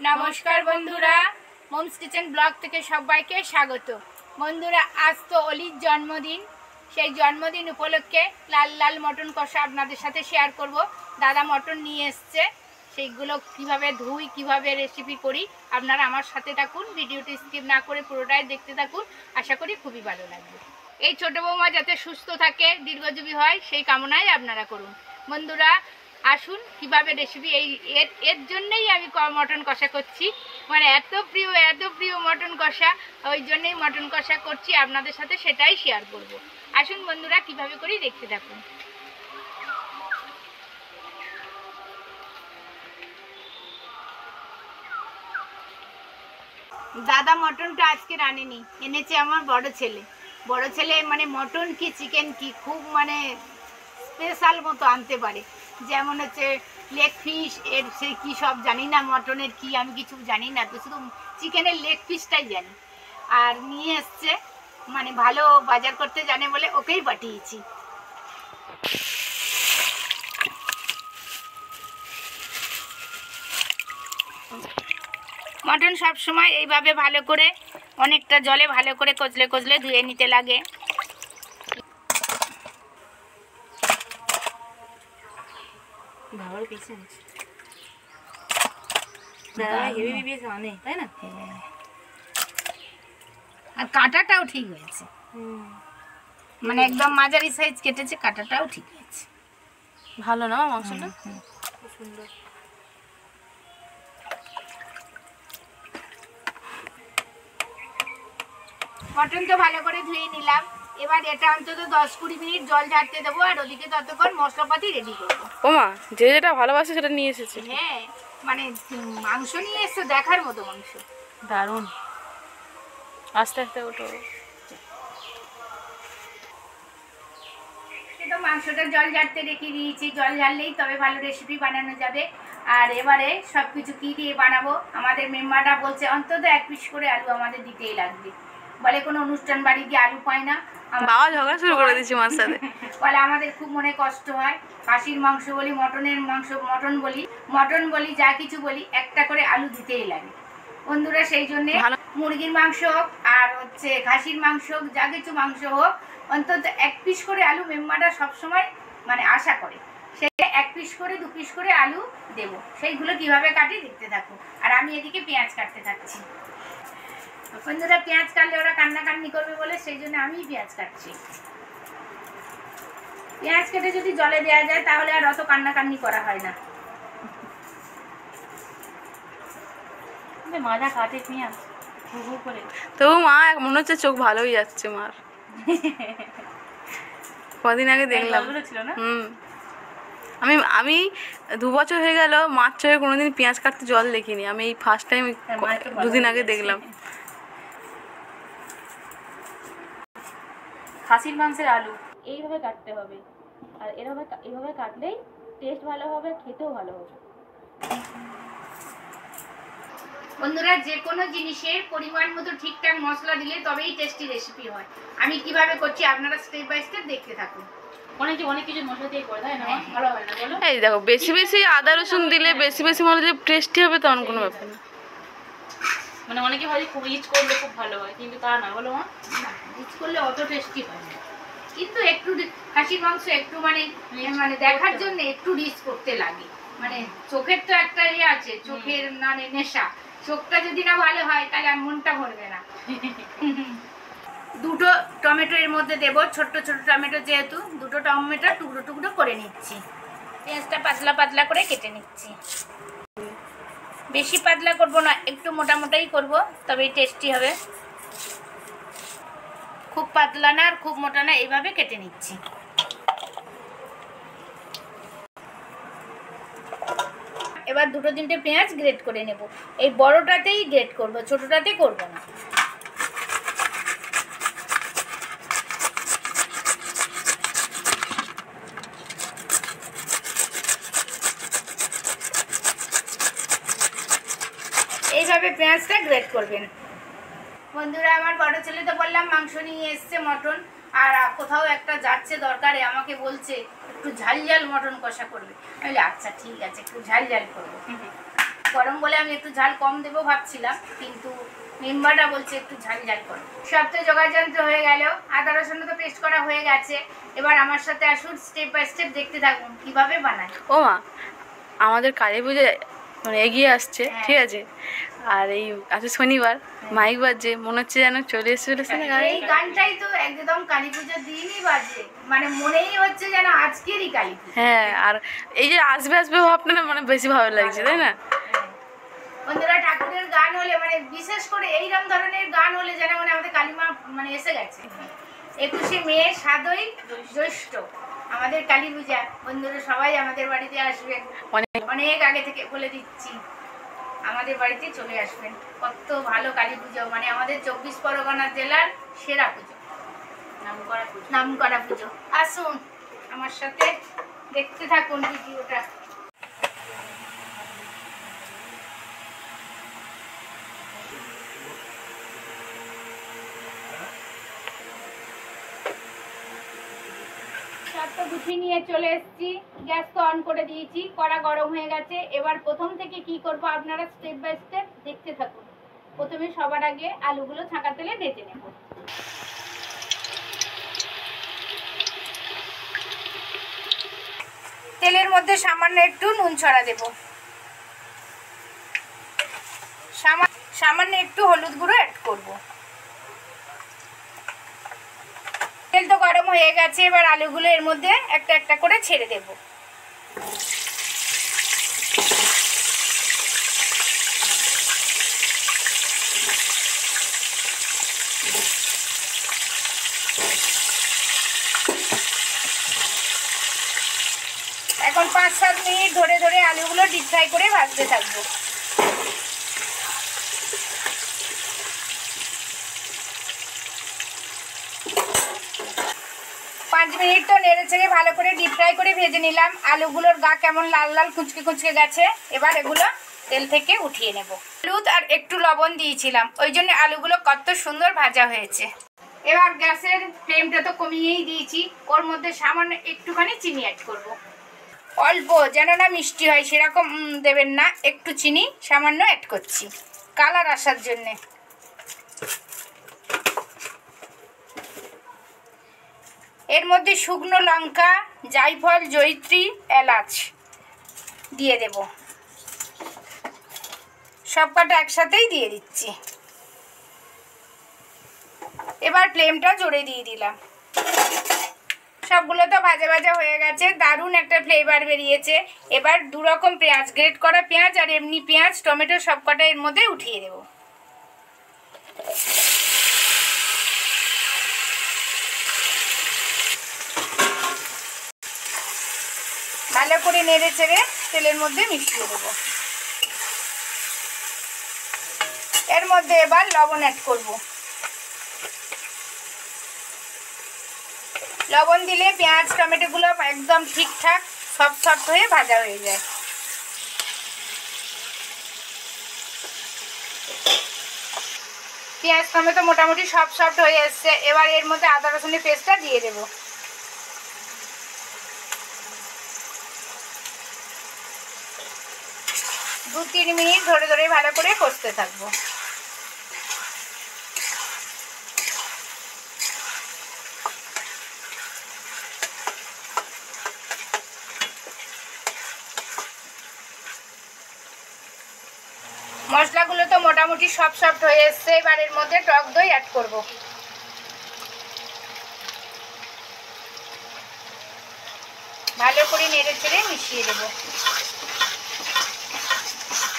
नमस्कार बंधुरा mums kitchen blog থেকে সবাইকে স্বাগত। বন্ধুরা আজ তো অলির জন্মদিন, সেই জন্মদিন উপলক্ষে লাল লাল মটন কষা আপনাদের সাথে শেয়ার করব। দাদা মটন নিয়ে এসেছে, সেইগুলো কিভাবে ধুই কিভাবে রেসিপি করি আপনারা আমার সাথে থাকুন, ভিডিওটি স্কিপ না করে পুরোটাই দেখতে থাকুন। আশা করি খুবই ভালো লাগবে। এই ছোট বৌমা যাতে সুস্থ থাকে দীর্ঘজীবী হয় সেই কামনাই আপনারা করুন। বন্ধুরা আসুন কিভাবে রেসিপি এর জন্যই আমি মটন কষা করছি, মানে এত প্রিয় মটন কষা, ওই জন্যই মটন কষা করছি আপনাদের সাথে, সেটাই শেয়ার করব। আসুন বন্ধুরা কিভাবে করি দেখতে থাকুন। দাদা মটনটা আজকে রানেনি, এনেছে আমার বড় ছেলে মানে মটন কি চিকেন কি খুব মানে স্পেশাল মতো আনতে পারে। যেমন হচ্ছে লেগ ফিশ, এর সে কী সব জানি না, মটনের কি আমি কিছু জানি না, তো শুধু চিকেনের লেগ পিসটাই জানি। আর নিয়ে এসছে, মানে ভালো বাজার করতে জানে বলে ওকেই পাঠিয়েছি। মটন সব সময় এইভাবে ভালো করে অনেকটা জলে ভালো করে কচলে ধুয়ে নিতে লাগে। আর কাটাটাও ঠিক হয়েছে, মানে একদম মাঝারি সাইজ কেটেছে, কাটাটাও ঠিক হয়েছে। ভালো না মাংসটা, খুব সুন্দর। মটন তো ভালো করে ধুয়ে নিলাম, এবার এটা অন্তত 10-20 মিনিট জল ঝাড়তে দেবো, আর ওদিকে ততক্ষণ মশলাপাতি রেডি করবো। ওমা যে যেটা ভালোবাসে সেটা নিয়ে এসেছে। হ্যাঁ, মানে মাংস নিয়ে এসছে, দেখার মতো মাংস, দারুণ। আস্তে আস্তে ওঠো। তো মাংসটা জল ঝাড়তে রেখে দিয়েছি, জল ঝাড়লেই তবে ভালো রেসিপি বানানো যাবে। আর এবারে সব কিছু কী দিয়ে বানাবো, আমাদের মেম্বাররা বলছে অন্তত 1 পিস করে আলু আমাদের দিতেই লাগবে, বলে কোনো অনুষ্ঠান বাড়ি গিয়ে আলু পায় না। বাবা ঝগড়া শুরু করে দিয়েছি মার সাথে। বলে আমাদের খুব মনে কষ্ট হয়, খাসির মাংস বলি, মটনের মাংস, মটন বলি, যা কিছু বলি, একটা করে আলু দিতেই লাগে। বন্ধুরা সেই জন্যে মুরগির মাংস হোক আর হচ্ছে খাসির মাংস হোক, যা কিছু মাংস হোক, অন্তত 1 পিস করে আলু মেম্বাররা সবসময় মানে আশা করে, সেই 1 পিস করে 2 পিস করে আলু দেবো। সেইগুলো কিভাবে কাটি দেখতে থাকো, আর আমি এদিকে পেঁয়াজ কাটতে থাকছি। বন্ধুরা পেঁয়াজ কাটলে ওরা কান্নাকান্নি করবে বলে সেই জন্য আমি পেঁয়াজ কাটছি। পেঁয়াজ কেটে যদি জলে দেওয়া যায় তাহলে আর অত কান্নাকান্নি করা হয় না। মাজা কাটে পেঁয়াজ করে, তবু মা মনে হচ্ছে চোখ ভালোই যাচ্ছে মার। কদিন আগে দেখলাম। আমি 2 বছর হয়ে গেল মার চোখে কোনোদিন পেঁয়াজ কাটতে জল দেখিনি, আমি এই ফার্স্ট টাইম 2 দিন আগে দেখলাম। খাসির মাংসের আলু এইভাবে কাটতে হবে, আর এইভাবে কাটলেই টেস্ট ভালো হবে, খেতেও ভালো হবে। বন্ধুরা যে কোনো জিনিসের পরিমাণ মতো ঠিকঠাক মশলা দিলে তবেই টেস্টি রেসিপি হয়। আমি কিভাবে করছি আপনারা স্টেপ বাই স্টেপ দেখতে থাকুন। অনেক কিছু মশলা দিয়ে করে দেয় না, ভালো হয় না বলো? এই দেখো বেশি বেশি আদা রসুন দিলে বেশি মনে যে টেস্টি হবে তেমন কোনো ব্যাপার না। মানে অনেকে ভাবে খুব রিচ করলে খুব ভালো হয়, কিন্তু তা না, বলো মা? না, রিচ করলে অত টেস্টি হয় না, কিন্তু একটু খাসির মাংস একটু মানে দেখার জন্য একটু রিচ করতে লাগে। মানে চোখের তো একটা ইয়ে আছে, চোখের মানে নেশা, চোখটা যদি না ভালো হয় তাহলে আর মনটা ভরবে না। 2টো টমেটো এর মধ্যে দেবো, ছোট্ট টমেটো যেহেতু, 2টো টমেটো টুকরো করে নিচ্ছি। পেঁয়াজটা পাতলা করে কেটে নিচ্ছি, বেশি পাতলা করব না, একটু মোটাই করব, তবেই টেস্টি হবে। খুব পাতলা না আর খুব মোটা না, এইভাবে কেটে নিচ্ছি। এবার 2-3টে পেঁয়াজ গ্রেট করে নেব, এই বড়টাতেই গ্রেট করব, ছোটটাতে করব না। এইভাবে পেঁয়াজটা গ্রেট করবেন। বন্ধুরা আমার বড় ছেলে তো বললাম মাংস নিয়ে এসছে মটন, আর কোথাও একটা যাচ্ছে দরকারে, আমাকে বলছে একটু ঝাল ঝাল মটন কষা করবে। আমি বলি আচ্ছা ঠিক আছে, একটু ঝাল ঝাল করবো। গরম বলে আমি একটু ঝাল কম দেবো ভাবছিলাম, কিন্তু মেম্বাররা বলছে একটু ঝাল ঝাল করো। সব তো যোগাযন্ত্র হয়ে গেল, আদা রসুন তো পেস্ট করা হয়ে গেছে। এবার আমার সাথে আসুন, স্টেপ বাই স্টেপ দেখতে থাকুন কিভাবে বানায়। ও মা, আমাদের কালী পুজো মানে এগিয়ে আসছে, হ্যাঁ। ঠিক আছে, আর এই আজকে শনিবার মাইক বাজছে, মনে হচ্ছে যেন চলে এসেছে না গাড়ি। এই গানটাই তো একদম কালী পুজোর দিনই বাজে, মানে মনেই হচ্ছে যেন আজকেরই কালী পুজো। হ্যাঁ, আর এই যে আসবে আসবে ভাবটা না মানে বেশি ভালো লাগছে, তাই না? বন্ধুরা, ঠাকুরের গান হলে মানে বিশেষ করে এইরকম ধরনের গান হলে যেন মানে আমাদের কালীমা মানে এসে গেছে। 21শে মে 7ই জ্যৈষ্ঠ আমাদের কালী পূজা। বন্ধুরা সবাই আমাদের বাড়িতে আসবেন, অনেক আগে থেকে বলে দিচ্ছি, আমাদের বাড়িতে চলে আসবেন। কত ভালো কালী পুজো, মানে আমাদের 24 পরগনা জেলার সেরা পুজো, নামকরা পুজো। আসুন আমার সাথে দেখতে থাকুন ভিডিওটা। সব তো গুছিয়ে নিয়ে চলে এসেছি, গ্যাস তো অন করে দিয়েছি, কড়া গরম হয়ে গেছে। এবার প্রথম থেকে কি করব আপনারা স্টেপ বাই স্টেপ দেখতে থাকুন। প্রথমে সবার আগে আলুগুলো ছাঁকা তেলে ভেজে নেব। তেলের মধ্যে সামান্য একটু নুন ছড়া দেব, সামান্য একটু হলুদ গুঁড়ো অ্যাড করব। তেল তো গরম হয়ে গেছে, এবার আলুগুলো এর মধ্যে একটা একটা করে ছেড়ে দেব। এখন 5-7 মিনিট ধরে ধরে আলুগুলো ডিপ ফ্রাই করে ভাজতে থাকবো। পাঁচ মিনিট তো নেড়ে চেড়ে ভালো করে ডিপ ফ্রাই করে ভেজে নিলাম। আলুগুলোর গা কেমন লাল লাল কুচকে কুচকে গেছে। এবার এগুলো তেল থেকে উঠিয়ে নেব। হলুদ আর একটু লবণ দিয়েছিলাম, ওই জন্য আলুগুলো কত সুন্দর ভাজা হয়েছে। এবার গ্যাসের ফ্লেমটা তো কমিয়েই দিয়েছি, ওর মধ্যে সামান্য একটুখানি চিনি অ্যাড করব। অল্প, যেন না মিষ্টি হয় সেরকম দেবেন না, একটু চিনি সামান্য অ্যাড করছি কালার আসার জন্যে। এর মধ্যে শুকনো লঙ্কা, জায়ফল, জয়িত্রী, এলাচ দিয়ে দেব। সব কটা একসাথেই দিয়ে দিচ্ছি। এবার ফ্লেমটা জোরে দিয়ে দিলাম। সবগুলো তো ভাজা ভাজা হয়ে গেছে, দারুণ একটা ফ্লেভার বেরিয়েছে। এবার 2 রকম পেঁয়াজ, গ্রেট করা পেঁয়াজ আর এমনি পেঁয়াজ, টমেটো সব কটা এর মধ্যে উঠিয়ে দেব। ভালো করে নেড়ে চেড়ে তেলের মধ্যে মিশিয়ে দেব। এর মধ্যে এবার লবণ অ্যাড করব। লবণ দিলে পেঁয়াজ টমেটোগুলো একদম ঠিকঠাক সফট হয়ে ভাজা হয়ে যায়। পেঁয়াজ টমেটো মোটামুটি সব সফট হয়ে এসছে। এবার এর মধ্যে আদা রসুনের পেস্টটা দিয়ে দেব। দু 3 মিনিট ধরে ধরে ভালো করে কষতে থাকবো। মশলাগুলো তো মোটামুটি সব সফট হয়ে এসছে। এবার এর মধ্যে টক দই অ্যাড করব। ভালো করে নেড়ে চেড়ে মিশিয়ে দেব।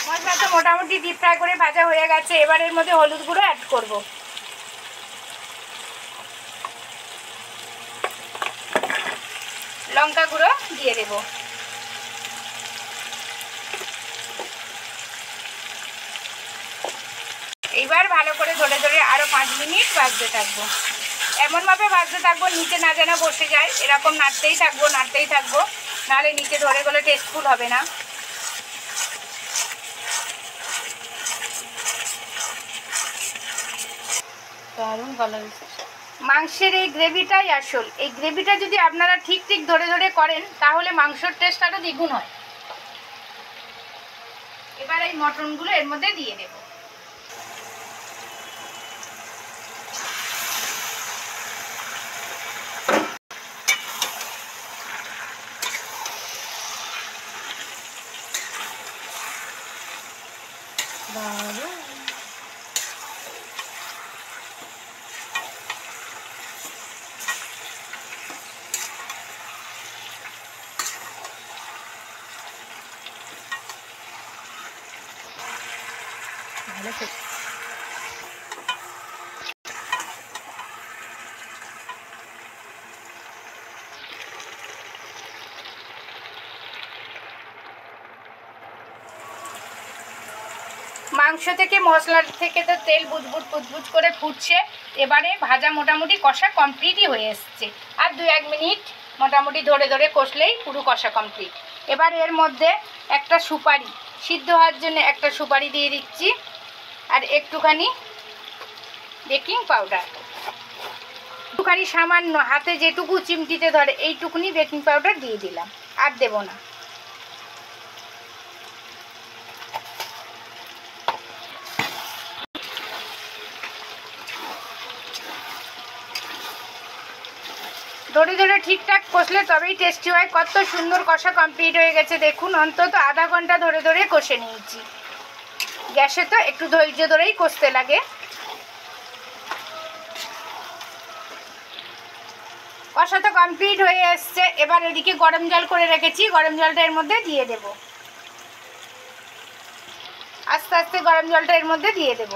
মশলা তো মোটামুটি ডিপ ফ্রাই করে ভাজা হয়ে গেছে। এবার এর মধ্যে হলুদ গুঁড়ো অ্যাড করব। লঙ্কা গুঁড়ো দিয়ে দেব। এইবার ভালো করে ধরে ধরে আরো 5 মিনিট ভাজতে থাকবো। এমনভাবে ভাজতে থাকবো নিচে না যেন বসে যায়, এরকম নাড়তেই থাকবো নাহলে নিচে ধরে গেলে টেস্টফুল হবে না। দারুণ ভালো হয়েছে। মাংসের এই গ্রেভিটাই আসল। এই গ্রেভিটা যদি আপনারা ঠিক ঠিক ধরে ধরে করেন তাহলে মাংসের টেস্ট আরো দ্বিগুণ হয়। এবার এবার এই মটনগুলো এর মধ্যে দিয়ে দেব। মাংস থেকে মশলা থেকে তো তেল বুদবুদ বুদবুদ করে ফুটছে। এবারে ভাজা মোটামুটি কষা কমপ্লিটই হয়ে এসছে। আর 2-1 মিনিট মোটামুটি ধরে ধরে কষলেই পুরো কষা কমপ্লিট। এবার এর মধ্যে একটা সুপারি, সিদ্ধ হওয়ার জন্য একটা সুপারি দিয়ে দিচ্ছি, আর একটুখানি বেকিং পাউডার, একটুখানি সামান্য হাতে যেটুকু চিমটিতে ধরে এইটুকুনি বেকিং পাউডার দিয়ে দিলাম, আর দেব না। ধরে ধরে ঠিকঠাক কষলে তবেই টেস্টি হয়। কত সুন্দর কষা কমপ্লিট হয়ে গেছে দেখুন। অন্তত আধা ঘন্টা ধরে ধরে কষে নিয়েছি। গ্যাসে তো একটু ধৈর্য ধরেই কষতে লাগে। কষা তো কমপ্লিট হয়ে এসছে। এবার এদিকে গরম জল করে রেখেছি, গরম জলটা এর মধ্যে দিয়ে দেব। আস্তে আস্তে গরম জলটা এর মধ্যে দিয়ে দেব,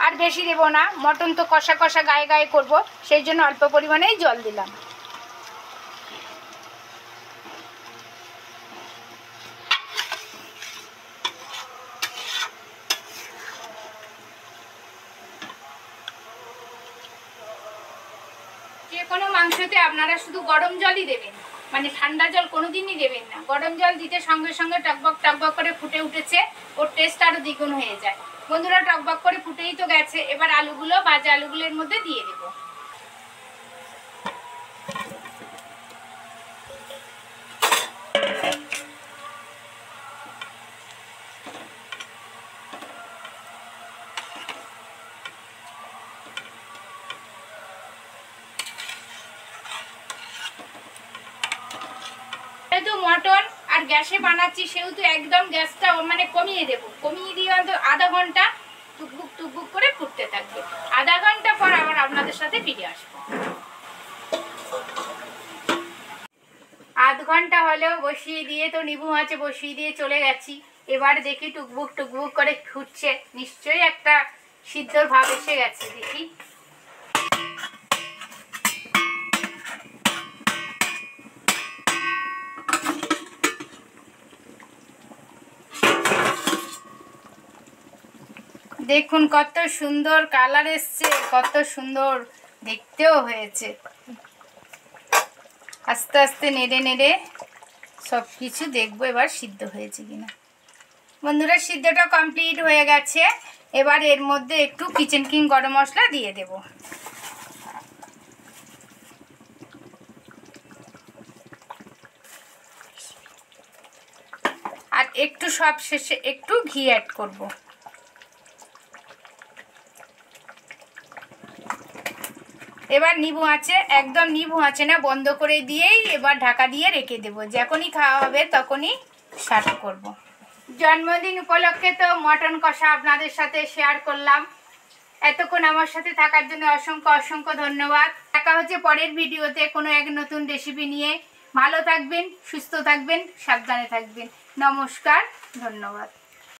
আর বেশি দেব না। মটন তো কষা কষা গায়ে গায়ে করব, সেই জন্য অল্প পরিমাণেই জল দিলাম। যে কোনো মাংসতে আপনারা শুধু গরম জলই দেবেন, মানে ঠান্ডা জল কোনোদিনই দেবেন না। গরম জল দিতে সঙ্গে সঙ্গে টকবক টকবক করে ফুটে উঠেছে, ওর টেস্ট আরও দ্বিগুণ হয়ে যায়। বন্ধুরা, টকবক করে ফুটেই তো গেছে। এবার আলুগুলো, ভাজা আলুগুলো এর মধ্যে দিয়ে দেব। যেহেতু মটন আর গ্যাসে বানাচ্ছি, সেহেতু একদম গ্যাসটা মানে কমিয়ে দেব। কমিয়ে দিয়ে আধা ঘন্টা টুকবুক টুকবুক করে ফুটতে থাকবে। আধা ঘন্টা পর আবার আপনাদের সাথে ফিরে আসবো। আধ ঘন্টা হলেও বসিয়ে দিয়ে তো নিবু মাছে বসিয়ে দিয়ে চলে গেছি। এবার দেখি টুকবুক টুকবুক করে ফুটছে, নিশ্চয়ই একটা সিদ্ধর ভাব এসে গেছে। দেখি দেখুন কত সুন্দর কালার এসছে, কত সুন্দর দেখতেও হয়েছে। আস্তে আস্তে নেড়ে নেড়ে সব কিছু দেখবো এবার সিদ্ধ হয়েছে কিনা। বন্ধুরা, সিদ্ধটা কমপ্লিট হয়ে গেছে। এবার এর মধ্যে একটু কিচেন কিং গরম মশলা দিয়ে দেব। আর একটু সব শেষে একটু ঘি অ্যাড করব। এবার নিবু আছে, একদম নিবু আছে না, বন্ধ করে দিয়েই এবার ঢাকা দিয়ে রেখে দেবো। যখনই খাওয়া হবে তখনই সার্ভ করব। জন্মদিন উপলক্ষে তো মটন কষা আপনাদের সাথে শেয়ার করলাম। এতক্ষণ আমার সাথে থাকার জন্য অসংখ্য অসংখ্য ধন্যবাদ। দেখা হচ্ছে পরের ভিডিওতে কোনো এক নতুন রেসিপি নিয়ে। ভালো থাকবেন, সুস্থ থাকবেন, সাবধানে থাকবেন। নমস্কার, ধন্যবাদ।